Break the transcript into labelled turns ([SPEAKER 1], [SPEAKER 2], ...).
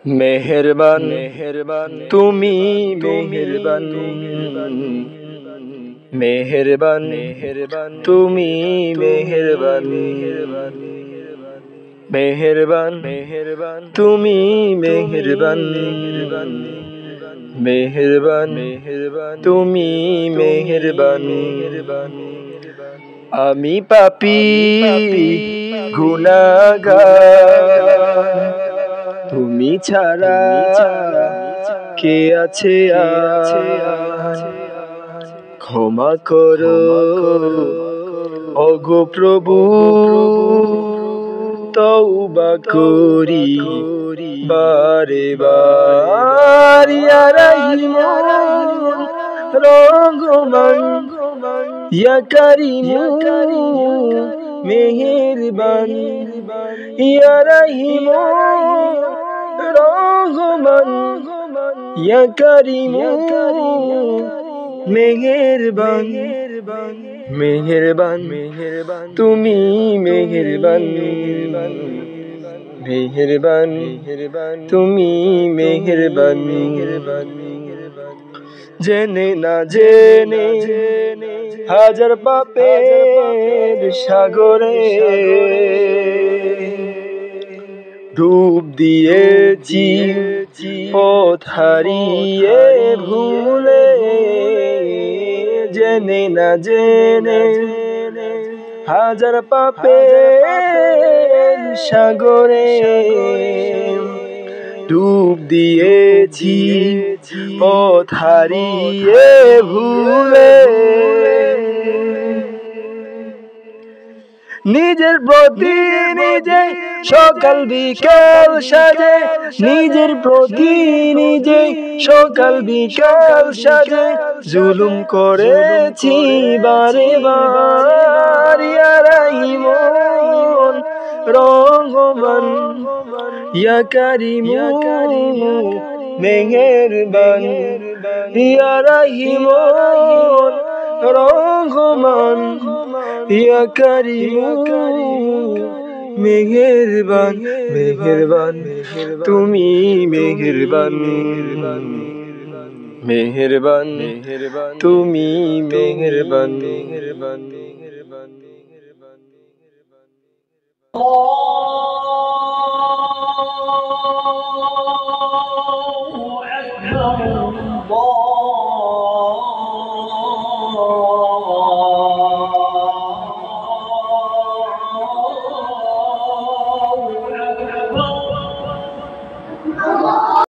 [SPEAKER 1] मेहरबान তুমি मेहरबान मेहरबान তুমি मेहरबान मेहरबान তুমি मेहरबान मेहरबान তুমি मेहरबान আমি পাপী গুনাহগার তুমি ছাড়া কে আছে আর ক্ষমা করো ওগো প্রভু তওবা করি বারে বার ইয়া রহিম রহমান ইয়া করিম মেহেরবান ইয়া রহিম রহমান ইয়া করিম মেহেরবান মেহেরবান তুমি মেহেরবান মেহেরবান তুমি মেহেরবান জেনে না জেনে হাজার পাপের সাগরে ডুব দিয়েছি পথ হারিয়ে ভুলে জেনে না জেনে হাজার পাপের সাগরে ডুব দিয়েছি পথ হারিয়ে ভুলে নিজের প্রতি নিজে সকাল বিকাল সাজে নিজের প্রতি নিজে সকাল বিকাল সাজে জুলুম করেছি বারে বার ইয়া রহিম রহমান ইয়া করিম মেহেরবান ইয়া রহিম রহমান ইয়া করিম মেহেরবান মেহেরবান তুমি মেহেরবান মেহেরবান তুমি মেহেরবান
[SPEAKER 2] Allah